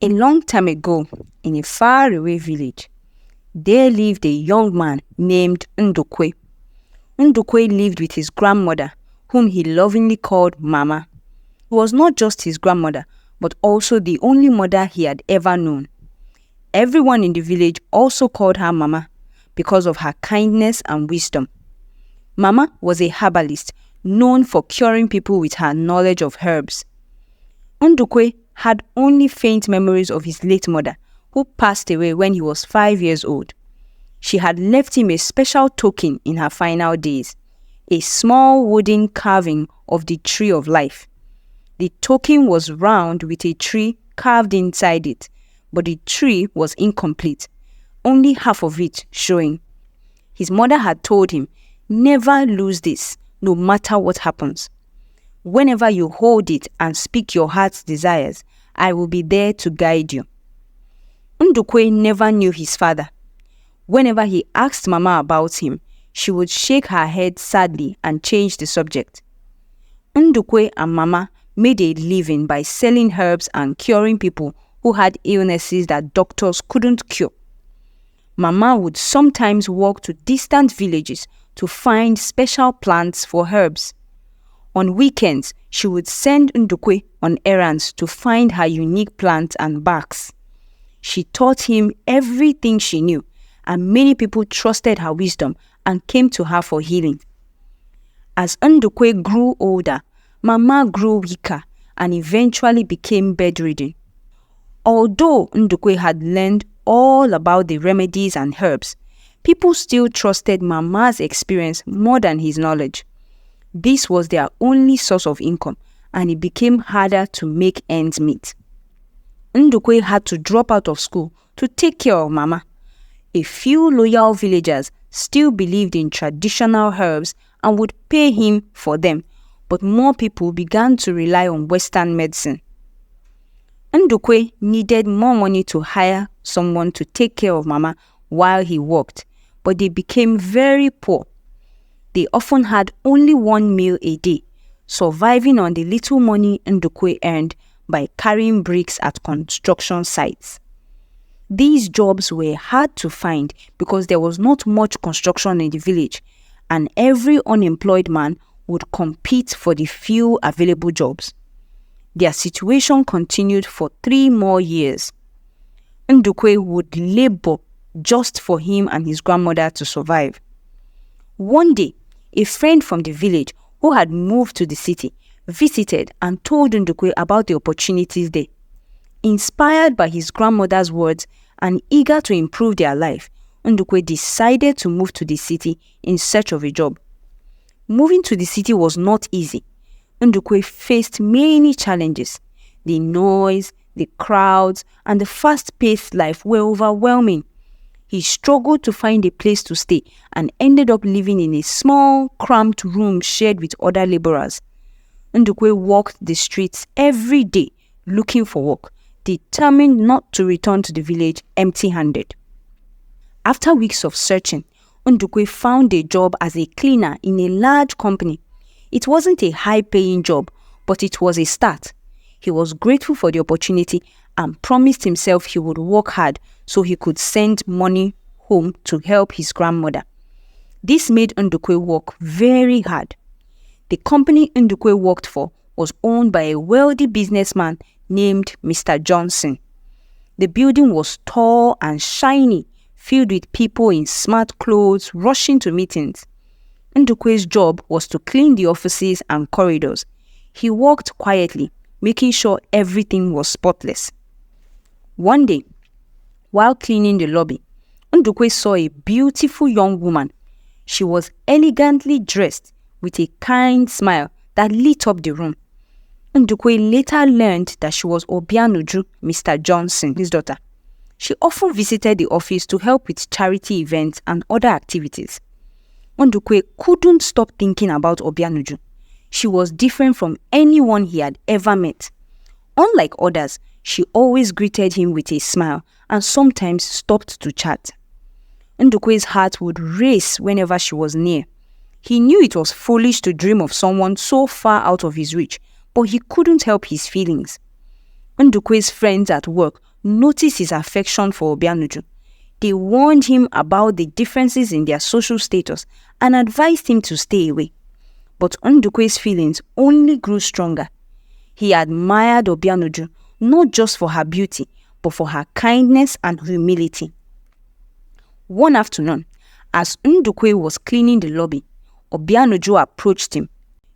A long time ago, in a faraway village, there lived a young man named Ndukwe. Ndukwe lived with his grandmother, whom he lovingly called Mama. She was not just his grandmother, but also the only mother he had ever known. Everyone in the village also called her Mama because of her kindness and wisdom. Mama was a herbalist known for curing people with her knowledge of herbs. Ndukwe had only faint memories of his late mother, who passed away when he was 5 years old. She had left him a special token in her final days, a small wooden carving of the tree of life. The token was round with a tree carved inside it, but the tree was incomplete, only half of it showing. His mother had told him, "Never lose this, no matter what happens. Whenever you hold it and speak your heart's desires, I will be there to guide you." Ndukwe never knew his father. Whenever he asked Mama about him, she would shake her head sadly and change the subject. Ndukwe and Mama made a living by selling herbs and curing people who had illnesses that doctors couldn't cure. Mama would sometimes walk to distant villages to find special plants for herbs. On weekends, she would send Ndukwe on errands to find her unique plants and barks. She taught him everything she knew, and many people trusted her wisdom and came to her for healing. As Ndukwe grew older, Mama grew weaker and eventually became bedridden. Although Ndukwe had learned all about the remedies and herbs, people still trusted Mama's experience more than his knowledge. This was their only source of income, and it became harder to make ends meet. Ndukwe had to drop out of school to take care of Mama. A few loyal villagers still believed in traditional herbs and would pay him for them, but more people began to rely on Western medicine. Ndukwe needed more money to hire someone to take care of Mama while he worked, but they became very poor. They often had only one meal a day, surviving on the little money Ndukwe earned by carrying bricks at construction sites. These jobs were hard to find because there was not much construction in the village, and every unemployed man would compete for the few available jobs. Their situation continued for 3 more years. Ndukwe would labor just for him and his grandmother to survive. One day, a friend from the village who had moved to the city visited and told Ndukwe about the opportunities there. Inspired by his grandmother's words and eager to improve their life, Ndukwe decided to move to the city in search of a job. Moving to the city was not easy. Ndukwe faced many challenges. The noise, the crowds, and the fast-paced life were overwhelming. He struggled to find a place to stay and ended up living in a small, cramped room shared with other laborers. Ndukwe walked the streets every day looking for work, determined not to return to the village empty-handed. After weeks of searching, Ndukwe found a job as a cleaner in a large company. It wasn't a high-paying job, but it was a start. He was grateful for the opportunity and promised himself he would work hard so he could send money home to help his grandmother. This made Ndukwe work very hard. The company Ndukwe worked for was owned by a wealthy businessman named Mr. Johnson. The building was tall and shiny, filled with people in smart clothes rushing to meetings. Ndukwe's job was to clean the offices and corridors. He worked quietly, making sure everything was spotless. One day, while cleaning the lobby, Ndukwe saw a beautiful young woman. She was elegantly dressed with a kind smile that lit up the room. Ndukwe later learned that she was Obianuju, Mr. Johnson's daughter. She often visited the office to help with charity events and other activities. Ndukwe couldn't stop thinking about Obianuju. She was different from anyone he had ever met. Unlike others, she always greeted him with a smile and sometimes stopped to chat. Ndukwe's heart would race whenever she was near. He knew it was foolish to dream of someone so far out of his reach, but he couldn't help his feelings. Ndukwe's friends at work noticed his affection for Obianuju. They warned him about the differences in their social status and advised him to stay away. But Ndukwe's feelings only grew stronger. He admired Obianuju not just for her beauty, but for her kindness and humility. One afternoon, as Ndukwe was cleaning the lobby, Obianuju approached him.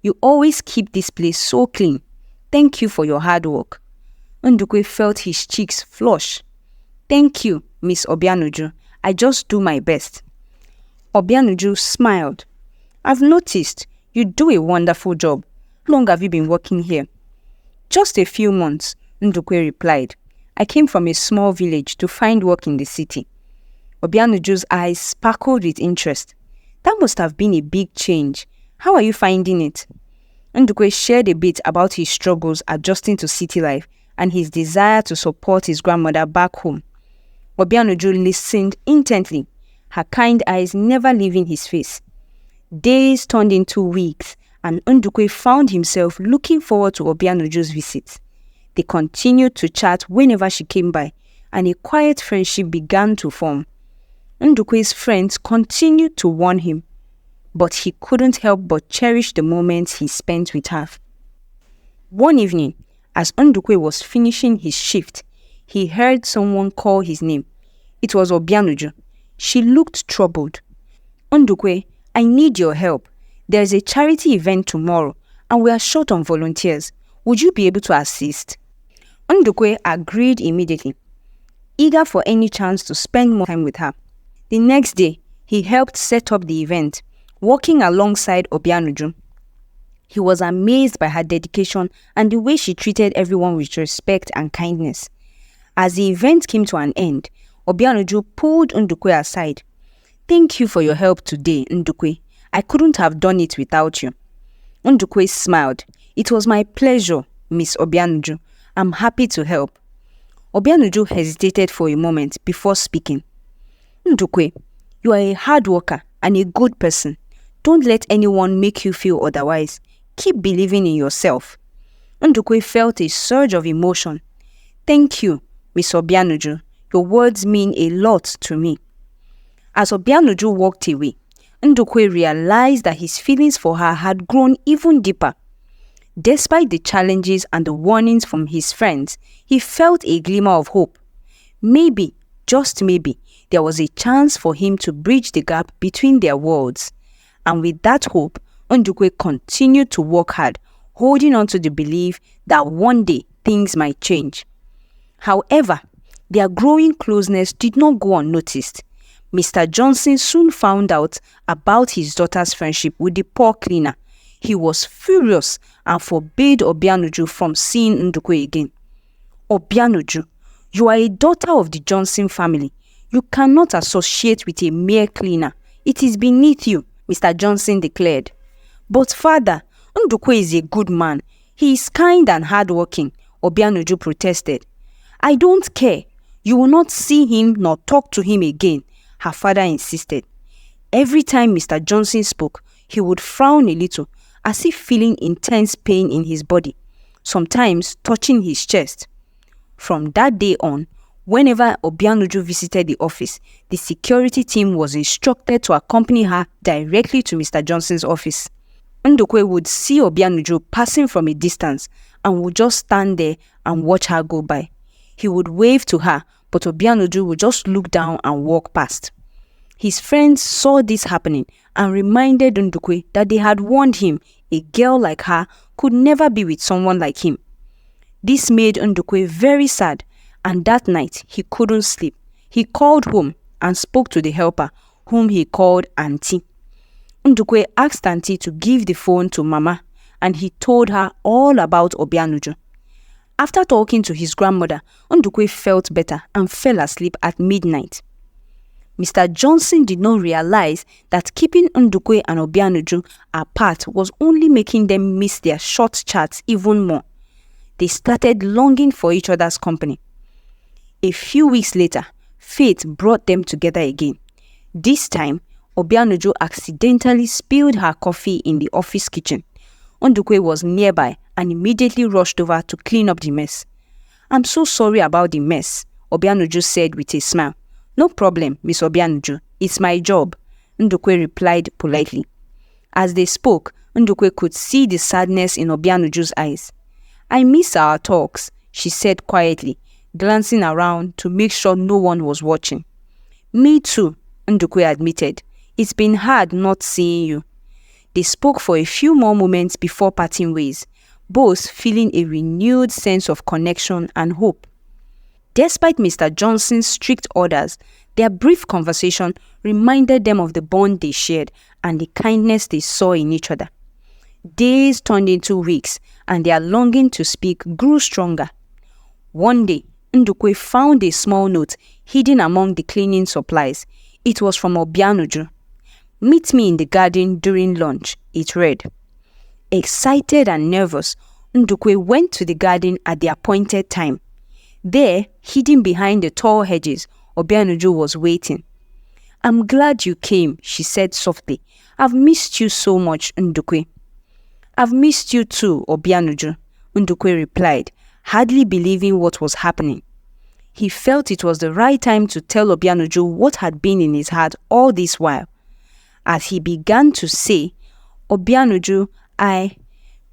"You always keep this place so clean. Thank you for your hard work." Ndukwe felt his cheeks flush. "Thank you, Miss Obianuju. I just do my best." Obianuju smiled. "I've noticed you do a wonderful job. How long have you been working here?" "Just a few months," Ndukwe replied. "I came from a small village to find work in the city." Obianuju's eyes sparkled with interest. "That must have been a big change. How are you finding it?" Ndukwe shared a bit about his struggles adjusting to city life and his desire to support his grandmother back home. Obianuju listened intently, her kind eyes never leaving his face. Days turned into weeks, and Ndukwe found himself looking forward to Obianuju's visits. They continued to chat whenever she came by, and a quiet friendship began to form. Ndukwe's friends continued to warn him, but he couldn't help but cherish the moments he spent with her. One evening, as Ndukwe was finishing his shift, he heard someone call his name. It was Obianuju. She looked troubled. "Ndukwe, I need your help. There's a charity event tomorrow, and we are short on volunteers. Would you be able to assist?" Ndukwe agreed immediately, eager for any chance to spend more time with her. The next day, he helped set up the event, working alongside Obianuju. He was amazed by her dedication and the way she treated everyone with respect and kindness. As the event came to an end, Obianuju pulled Ndukwe aside. "Thank you for your help today, Ndukwe. I couldn't have done it without you." Ndukwe smiled. "It was my pleasure, Miss Obianuju. I'm happy to help." Obianuju hesitated for a moment before speaking. "Ndukwe, you are a hard worker and a good person. Don't let anyone make you feel otherwise. Keep believing in yourself." Ndukwe felt a surge of emotion. "Thank you, Miss Obianuju. Your words mean a lot to me." As Obianuju walked away, Ndukwe realized that his feelings for her had grown even deeper. Despite the challenges and the warnings from his friends, he felt a glimmer of hope. Maybe, just maybe, there was a chance for him to bridge the gap between their worlds. And with that hope, Ndukwe continued to work hard, holding on to the belief that one day things might change. However, their growing closeness did not go unnoticed. Mr. Johnson soon found out about his daughter's friendship with the poor cleaner. He was furious and forbade Obianuju from seeing Ndukwe again. "Obianuju, you are a daughter of the Johnson family. You cannot associate with a mere cleaner. It is beneath you," Mr. Johnson declared. "But father, Ndukwe is a good man. He is kind and hardworking," Obianuju protested. "I don't care. You will not see him nor talk to him again," her father insisted. Every time Mr. Johnson spoke, he would frown a little, as if feeling intense pain in his body, sometimes touching his chest. From that day on, whenever Obianuju visited the office, the security team was instructed to accompany her directly to Mr. Johnson's office. Ndukwe would see Obianuju passing from a distance and would just stand there and watch her go by. He would wave to her, but Obianuju would just look down and walk past. His friends saw this happening and reminded Ndukwe that they had warned him a girl like her could never be with someone like him. This made Ndukwe very sad, and that night he couldn't sleep. He called home and spoke to the helper, whom he called Auntie. Ndukwe asked Auntie to give the phone to Mama, and he told her all about Obianuju. After talking to his grandmother, Ndukwe felt better and fell asleep at midnight. Mr. Johnson did not realize that keeping Ndukwe and Obianuju apart was only making them miss their short chats even more. They started longing for each other's company. A few weeks later, fate brought them together again. This time, Obianuju accidentally spilled her coffee in the office kitchen. Ndukwe was nearby and immediately rushed over to clean up the mess. "I'm so sorry about the mess," Obianuju said with a smile. No problem, Miss Obianuju. It's my job, Ndukwe replied politely. As they spoke, Ndukwe could see the sadness in Obianuju's eyes. I miss our talks, she said quietly, glancing around to make sure no one was watching. Me too, Ndukwe admitted. It's been hard not seeing you. They spoke for a few more moments before parting ways, both feeling a renewed sense of connection and hope. Despite Mr. Johnson's strict orders, their brief conversation reminded them of the bond they shared and the kindness they saw in each other. Days turned into weeks, and their longing to speak grew stronger. One day, Ndukwe found a small note hidden among the cleaning supplies. It was from Obianuju. Meet me in the garden during lunch, it read. Excited and nervous, Ndukwe went to the garden at the appointed time. There, hidden behind the tall hedges, Obianuju was waiting. I'm glad you came, she said softly. I've missed you so much, Ndukwe. I've missed you too, Obianuju, Ndukwe replied, hardly believing what was happening. He felt it was the right time to tell Obianuju what had been in his heart all this while. As he began to say, Obianuju,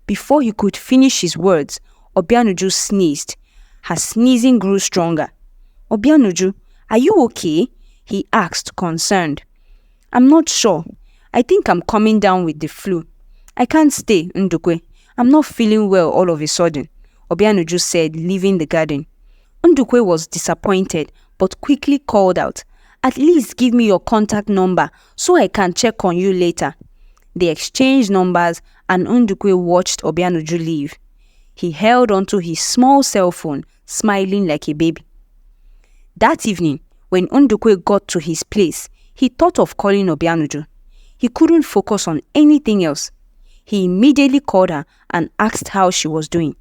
Before he could finish his words, Obianuju sneezed. Her sneezing grew stronger. Obianuju, are you okay? He asked, concerned. I'm not sure. I think I'm coming down with the flu. I can't stay, Ndukwe. I'm not feeling well all of a sudden, Obianuju said, leaving the garden. Ndukwe was disappointed, but quickly called out, At least give me your contact number so I can check on you later. They exchanged numbers and Ndukwe watched Obianuju leave. He held onto his small cell phone, smiling like a baby. That evening, when Ndukwe got to his place, he thought of calling Obianuju. He couldn't focus on anything else. He immediately called her and asked how she was doing.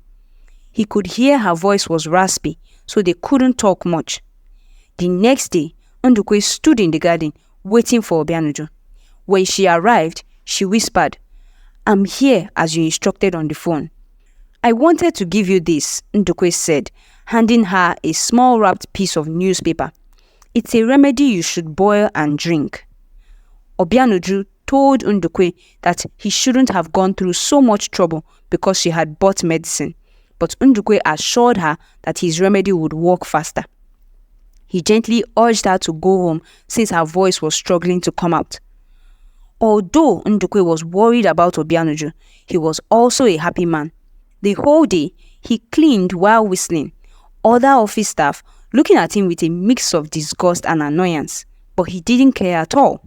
He could hear her voice was raspy, so they couldn't talk much. The next day, Ndukwe stood in the garden, waiting for Obianuju. When she arrived, she whispered, I'm here as you instructed on the phone. I wanted to give you this, Ndukwe said, handing her a small wrapped piece of newspaper. It's a remedy you should boil and drink. Obianuju told Ndukwe that he shouldn't have gone through so much trouble because she had bought medicine, but Ndukwe assured her that his remedy would work faster. He gently urged her to go home since her voice was struggling to come out. Although Ndukwe was worried about Obianuju, he was also a happy man. The whole day, he cleaned while whistling, other office staff looking at him with a mix of disgust and annoyance, but he didn't care at all.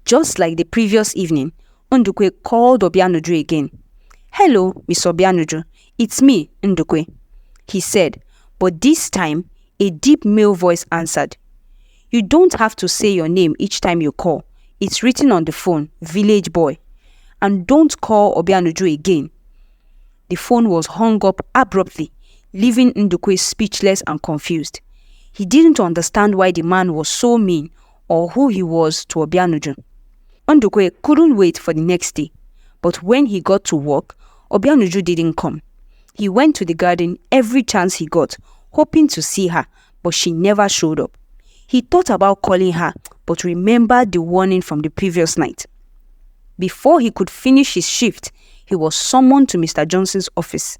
Just like the previous evening, Ndukwe called Obianuju again. Hello, Miss Obianuju, it's me, Ndukwe, he said, but this time, a deep male voice answered. You don't have to say your name each time you call. It's written on the phone, Village Boy. And don't call Obianuju again. The phone was hung up abruptly, leaving Ndukwe speechless and confused. He didn't understand why the man was so mean or who he was to Obianuju. Ndukwe couldn't wait for the next day, but when he got to work, Obianuju didn't come. He went to the garden every chance he got, hoping to see her, but she never showed up. He thought about calling her, but remembered the warning from the previous night. Before he could finish his shift, he was summoned to Mr. Johnson's office.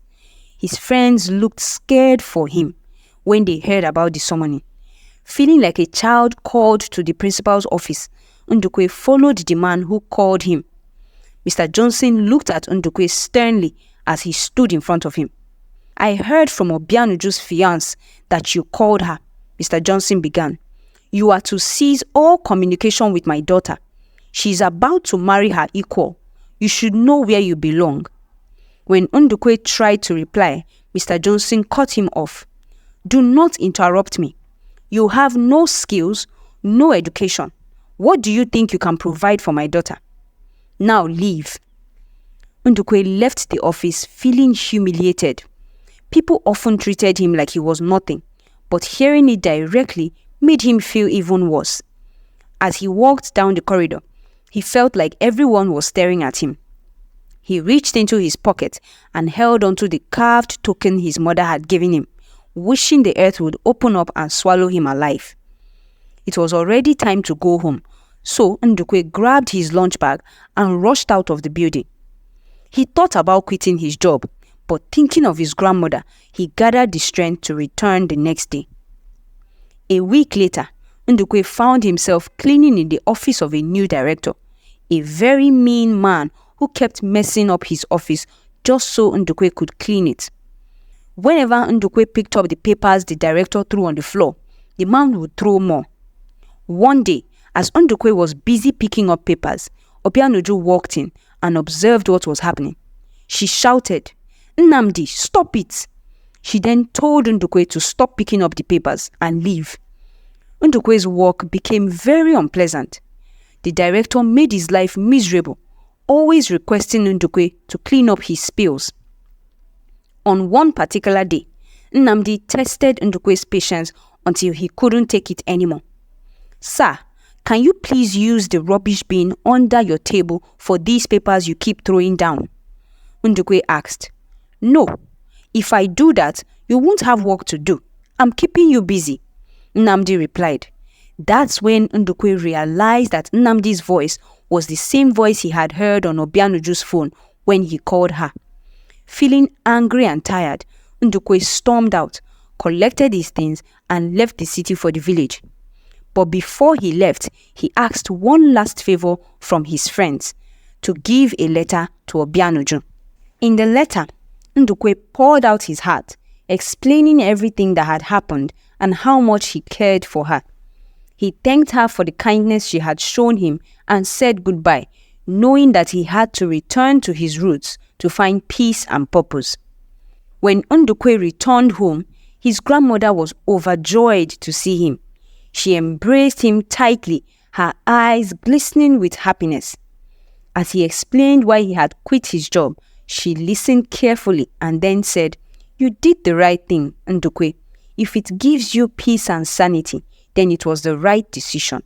His friends looked scared for him when they heard about the summoning. Feeling like a child called to the principal's office, Ndukwe followed the man who called him. Mr. Johnson looked at Ndukwe sternly as he stood in front of him. I heard from Obianuju's fiancé that you called her, Mr. Johnson began. You are to cease all communication with my daughter. She is about to marry her equal. You should know where you belong. When Ndukwe tried to reply, Mr. Johnson cut him off. Do not interrupt me. You have no skills, no education. What do you think you can provide for my daughter? Now leave. Ndukwe left the office feeling humiliated. People often treated him like he was nothing, but hearing it directly made him feel even worse. As he walked down the corridor, he felt like everyone was staring at him. He reached into his pocket and held onto the carved token his mother had given him, wishing the earth would open up and swallow him alive. It was already time to go home, so Ndukwe grabbed his lunch bag and rushed out of the building. He thought about quitting his job, but thinking of his grandmother, he gathered the strength to return the next day. A week later, Ndukwe found himself cleaning in the office of a new director, a very mean man who kept messing up his office just so Ndukwe could clean it. Whenever Ndukwe picked up the papers the director threw on the floor, the man would throw more. One day, as Ndukwe was busy picking up papers, Obianuju walked in and observed what was happening. She shouted, "Nnamdi, stop it!" She then told Ndukwe to stop picking up the papers and leave. Ndukwe's work became very unpleasant. The director made his life miserable, always requesting Ndukwe to clean up his spills. On one particular day, Nnamdi tested Ndukwe's patience until he couldn't take it anymore. "Sir, can you please use the rubbish bin under your table for these papers you keep throwing down?" Ndukwe asked. "No, if I do that, you won't have work to do. I'm keeping you busy," Nnamdi replied. That's when Ndukwe realized that Nnamdi's voice was the same voice he had heard on Obianuju's phone when he called her. Feeling angry and tired, Ndukwe stormed out, collected his things, and left the city for the village. But before he left, he asked one last favor from his friends, to give a letter to Obianuju. In the letter, Ndukwe poured out his heart, explaining everything that had happened and how much he cared for her. He thanked her for the kindness she had shown him and said goodbye, knowing that he had to return to his roots to find peace and purpose. When Ndukwe returned home, his grandmother was overjoyed to see him. She embraced him tightly, her eyes glistening with happiness. As he explained why he had quit his job, she listened carefully and then said, "You did the right thing, Ndukwe. If it gives you peace and sanity, then it was the right decision.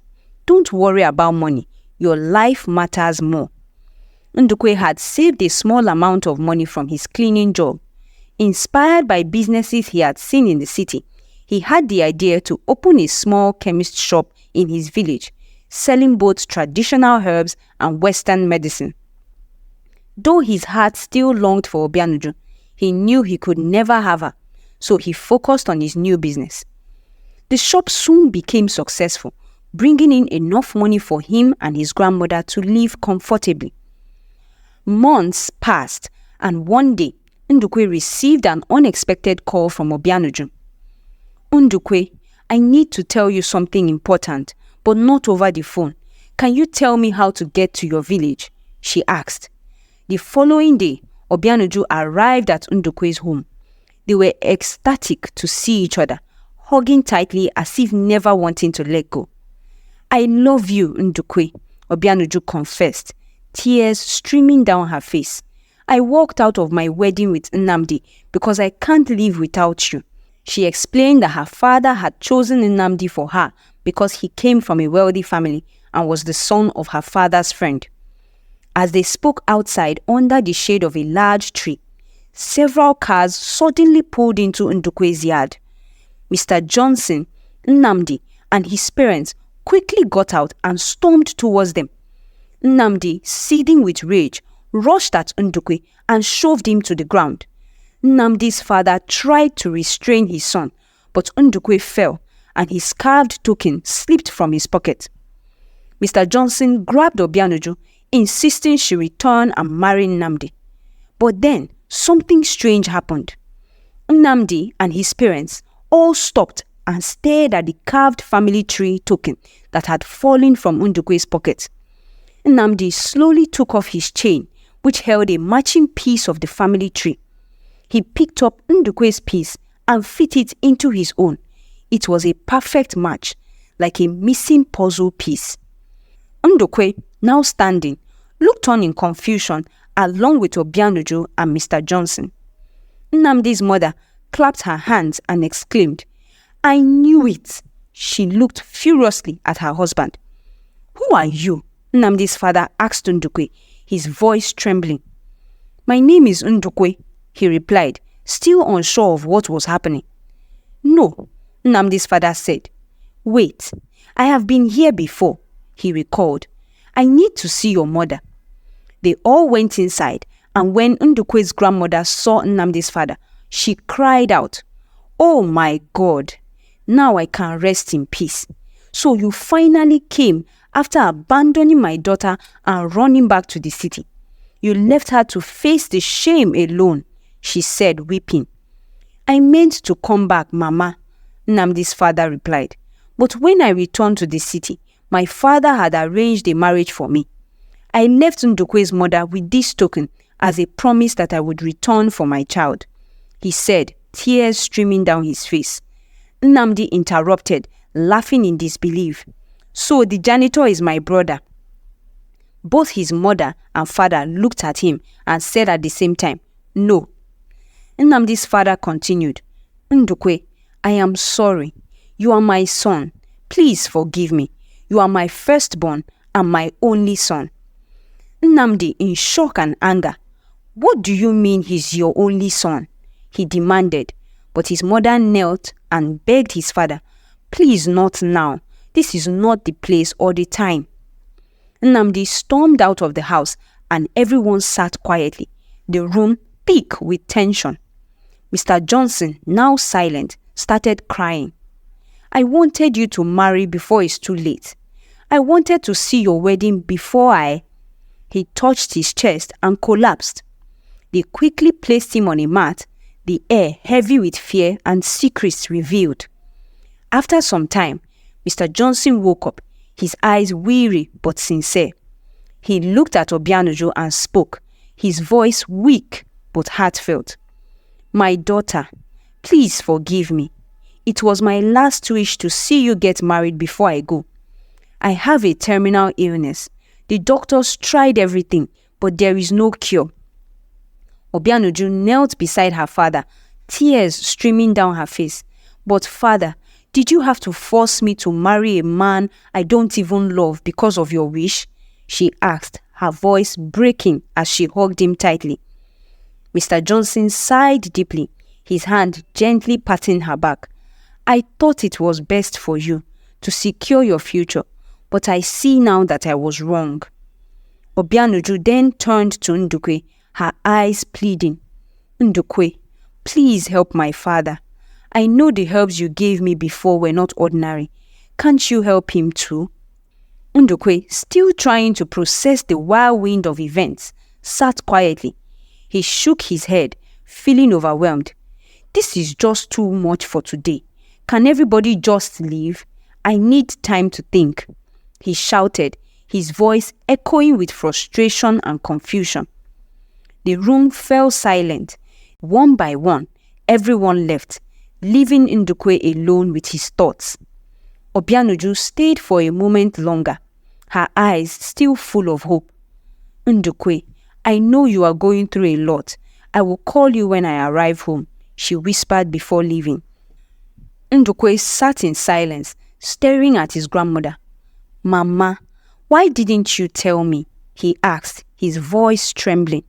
Don't worry about money. Your life matters more." Ndukwe had saved a small amount of money from his cleaning job. Inspired by businesses he had seen in the city, he had the idea to open a small chemist shop in his village, selling both traditional herbs and Western medicine. Though his heart still longed for Obianuju, he knew he could never have her, so he focused on his new business. The shop soon became successful, bringing in enough money for him and his grandmother to live comfortably. Months passed, and one day, Ndukwe received an unexpected call from Obianuju. "Ndukwe, I need to tell you something important, but not over the phone. Can you tell me how to get to your village?" she asked. The following day, Obianuju arrived at Ndukwe's home. They were ecstatic to see each other, hugging tightly as if never wanting to let go. "I love you, Ndukwe," Obianuju confessed, tears streaming down her face. "I walked out of my wedding with Nnamdi because I can't live without you." She explained that her father had chosen Nnamdi for her because he came from a wealthy family and was the son of her father's friend. As they spoke outside under the shade of a large tree, several cars suddenly pulled into Ndukwe's yard. Mr. Johnson, Nnamdi, and his parents quickly got out and stormed towards them. Nnamdi, seething with rage, rushed at Ndukwe and shoved him to the ground. Nnamdi's father tried to restrain his son, but Ndukwe fell and his carved token slipped from his pocket. Mr. Johnson grabbed Obianuju, insisting she return and marry Nnamdi. But then, something strange happened. Nnamdi and his parents all stopped and stared at the carved family tree token that had fallen from Ndukwe's pocket. Nnamdi slowly took off his chain, which held a matching piece of the family tree. He picked up Ndukwe's piece and fit it into his own. It was a perfect match, like a missing puzzle piece. Ndukwe, now standing, looked on in confusion along with Obianuju and Mr. Johnson. Nnamdi's mother clapped her hands and exclaimed, "I knew it!" She looked furiously at her husband. "Who are you?" Nnamdi's father asked Ndukwe, his voice trembling. "My name is Ndukwe," he replied, still unsure of what was happening. No, Nnamdi's father said. Wait, I have been here before, he recalled. I need to see your mother. They all went inside, and when Ndukwe's grandmother saw Nnamdi's father, she cried out, "Oh my God, now I can rest in peace. So you finally came after abandoning my daughter and running back to the city. You left her to face the shame alone," she said, weeping. "I meant to come back, Mama," Nnamdi's father replied. "But when I returned to the city, my father had arranged a marriage for me. I left Ndukwe's mother with this token as a promise that I would return for my child," he said, tears streaming down his face. Nnamdi interrupted, laughing in disbelief. "So the janitor is my brother." Both his mother and father looked at him and said at the same time, "No." Nnamdi's father continued, "Ndukwe, I am sorry. You are my son. Please forgive me. You are my firstborn and my only son." Nnamdi, in shock and anger, "What do you mean he's your only son?" he demanded, but his mother knelt and begged his father, "Please, not now. This is not the place or the time." Nnamdi stormed out of the house and everyone sat quietly, the room thick with tension. Mr. Johnson, now silent, started crying. "I wanted you to marry before it's too late. I wanted to see your wedding before I..." He touched his chest and collapsed. They quickly placed him on a mat, the air heavy with fear and secrets revealed. After some time, Mr. Johnson woke up, his eyes weary but sincere. He looked at Obianuju and spoke, his voice weak but heartfelt. "My daughter, please forgive me. It was my last wish to see you get married before I go. I have a terminal illness. The doctors tried everything, but there is no cure." Obianuju knelt beside her father, tears streaming down her face. "But father, did you have to force me to marry a man I don't even love because of your wish?" she asked, her voice breaking as she hugged him tightly. Mr. Johnson sighed deeply, his hand gently patting her back. "I thought it was best for you, to secure your future, but I see now that I was wrong." Obianuju then turned to Ndukwe, her eyes pleading. "Ndukwe, please help my father. I know the herbs you gave me before were not ordinary. Can't you help him too?" Ndukwe, still trying to process the whirlwind of events, sat quietly. He shook his head, feeling overwhelmed. "This is just too much for today. Can everybody just leave? I need time to think," he shouted, his voice echoing with frustration and confusion. The room fell silent. One by one, everyone left, leaving Ndukwe alone with his thoughts. Obianuju stayed for a moment longer, her eyes still full of hope. "Ndukwe, I know you are going through a lot. I will call you when I arrive home," she whispered before leaving. Ndukwe sat in silence, staring at his grandmother. "Mama, why didn't you tell me?" he asked, his voice trembling.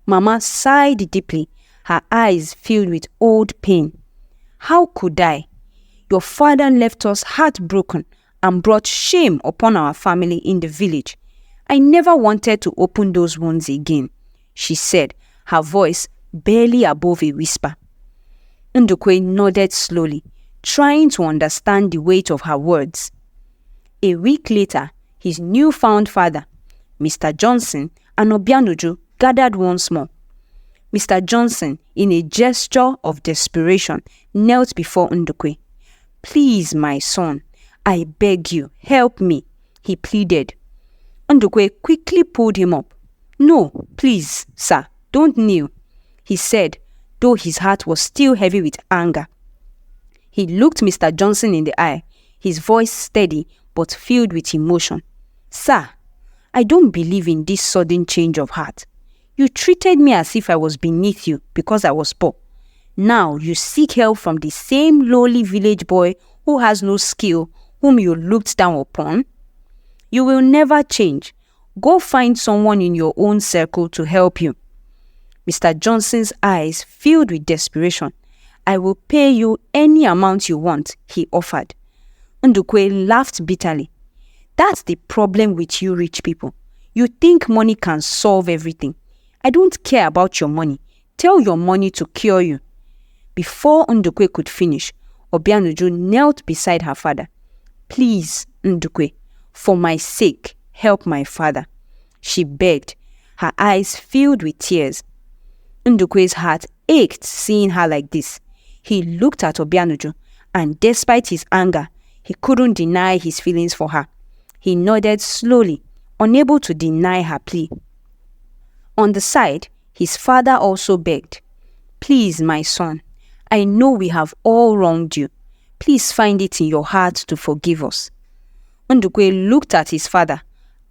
Mama sighed deeply, her eyes filled with old pain. "How could I? Your father left us heartbroken and brought shame upon our family in the village. I never wanted to open those wounds again," she said, her voice barely above a whisper. Ndukwe nodded slowly, trying to understand the weight of her words. A week later, his newfound father, Mr. Johnson, and Obianuju gathered once more. Mr. Johnson, in a gesture of desperation, knelt before Ndukwe. "Please, my son, I beg you, help me," he pleaded. Ndukwe quickly pulled him up. "No, please, sir, don't kneel," he said, though his heart was still heavy with anger. He looked Mr. Johnson in the eye, his voice steady but filled with emotion. "Sir, I don't believe in this sudden change of heart. You treated me as if I was beneath you because I was poor. Now you seek help from the same lowly village boy who has no skill, whom you looked down upon. You will never change. Go find someone in your own circle to help you." Mr. Johnson's eyes filled with desperation. I will pay you any amount you want, he offered. Ndukwe laughed bitterly. That's the problem with you rich people. You think money can solve everything. I don't care about your money. Tell your money to cure you. Before Ndukwe could finish, Obianuju knelt beside her father. Please, Ndukwe, for my sake, help my father, she begged, her eyes filled with tears. Ndukwe's heart ached seeing her like this. He looked at Obianuju, and despite his anger, he couldn't deny his feelings for her. He nodded slowly, unable to deny her plea. On the side, his father also begged, Please, my son, I know we have all wronged you. Please find it in your heart to forgive us. Ndukwe looked at his father,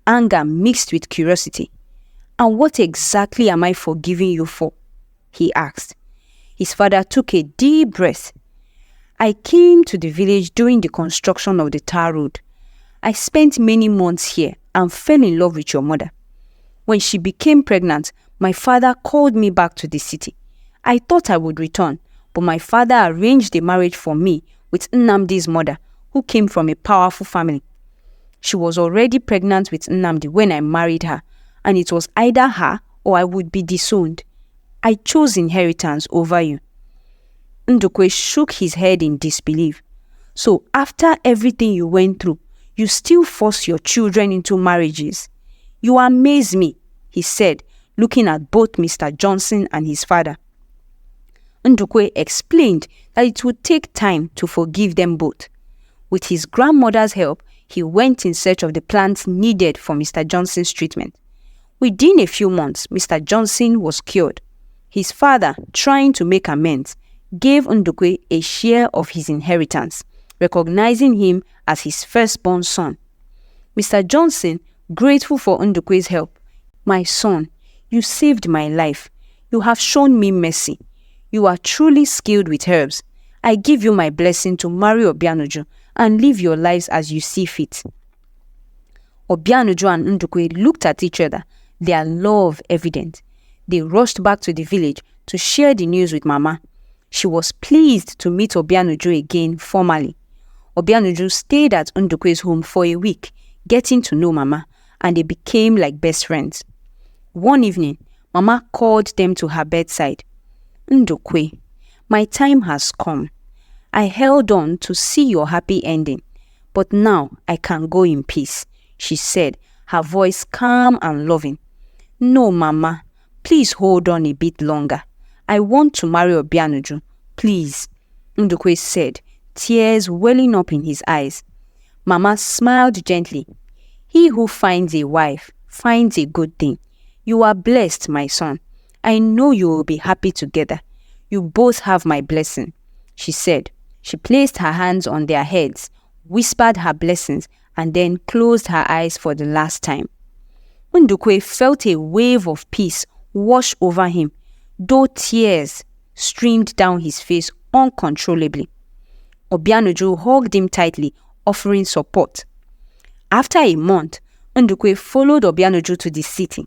anger mixed with curiosity. And what exactly am I forgiving you for? He asked. His father took a deep breath. I came to the village during the construction of the tar road. I spent many months here and fell in love with your mother. When she became pregnant, my father called me back to the city. I thought I would return, but my father arranged a marriage for me with Nnamdi's mother, who came from a powerful family. She was already pregnant with Nnamdi when I married her, and it was either her or I would be disowned. I chose inheritance over you. Ndukwe shook his head in disbelief. So after everything you went through, you still force your children into marriages? You amaze me, he said, looking at both Mr. Johnson and his father. Ndukwe explained that it would take time to forgive them both. With his grandmother's help, he went in search of the plants needed for Mr. Johnson's treatment. Within a few months, Mr. Johnson was cured. His father, trying to make amends, gave Ndukwe a share of his inheritance, recognizing him as his firstborn son. Mr. Johnson, grateful for Ndukwe's help, My son, you saved my life. You have shown me mercy. You are truly skilled with herbs. I give you my blessing to marry Obianuju and live your lives as you see fit. Obianuju and Ndukwe looked at each other, their love evident. They rushed back to the village to share the news with Mama. She was pleased to meet Obianuju again formally. Obianuju stayed at Ndukwe's home for a week, getting to know Mama, and they became like best friends. One evening, Mama called them to her bedside. Ndukwe, my time has come. I held on to see your happy ending, but now I can go in peace, she said, her voice calm and loving. No, Mama, please hold on a bit longer. I want to marry Obianuju, please, Ndukwe said, tears welling up in his eyes. Mama smiled gently. He who finds a wife finds a good thing. You are blessed, my son. I know you will be happy together. You both have my blessing, she said. She placed her hands on their heads, whispered her blessings, and then closed her eyes for the last time. Ndukwe felt a wave of peace wash over him, though tears streamed down his face uncontrollably. Obianuju hugged him tightly, offering support. After a month, Ndukwe followed Obianuju to the city.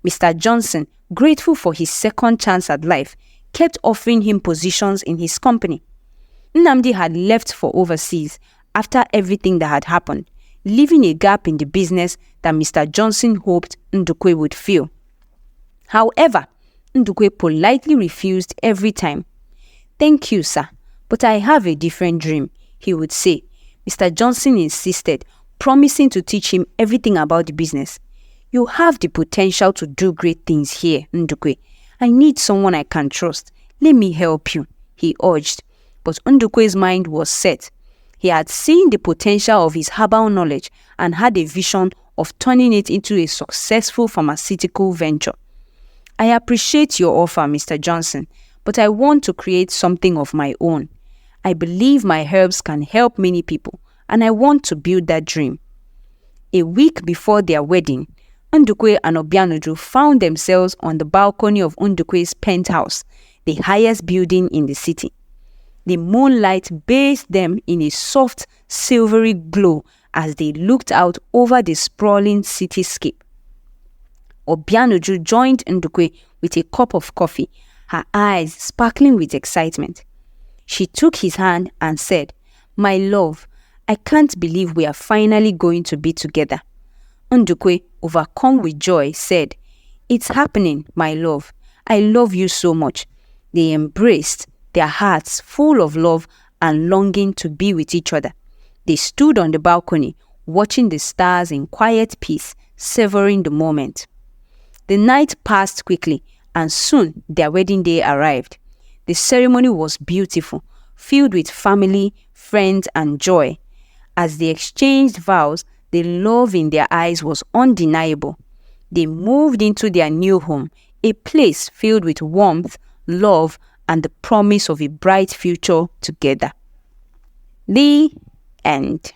Mr. Johnson, grateful for his second chance at life, kept offering him positions in his company. Nnamdi had left for overseas after everything that had happened, leaving a gap in the business that Mr. Johnson hoped Ndukwe would fill. However, Ndukwe politely refused every time. Thank you, sir, but I have a different dream, he would say. Mr. Johnson insisted, promising to teach him everything about the business. You have the potential to do great things here, Ndukwe. I need someone I can trust. Let me help you, he urged. But Ndukwe's mind was set. He had seen the potential of his herbal knowledge and had a vision of turning it into a successful pharmaceutical venture. I appreciate your offer, Mr. Johnson, but I want to create something of my own. I believe my herbs can help many people, and I want to build that dream. A week before their wedding, Ndukwe and Obianuju found themselves on the balcony of Ndukwe's penthouse, the highest building in the city. The moonlight bathed them in a soft, silvery glow as they looked out over the sprawling cityscape. Obianuju joined Ndukwe with a cup of coffee, her eyes sparkling with excitement. She took his hand and said, "My love, I can't believe we are finally going to be together." Ndukwe, overcome with joy, said, "It's happening, my love. I love you so much." They embraced, their hearts full of love and longing to be with each other. They stood on the balcony, watching the stars in quiet peace, savoring the moment. The night passed quickly, and soon their wedding day arrived. The ceremony was beautiful, filled with family, friends, and joy. As they exchanged vows, the love in their eyes was undeniable. They moved into their new home, a place filled with warmth, love, and the promise of a bright future together. The end.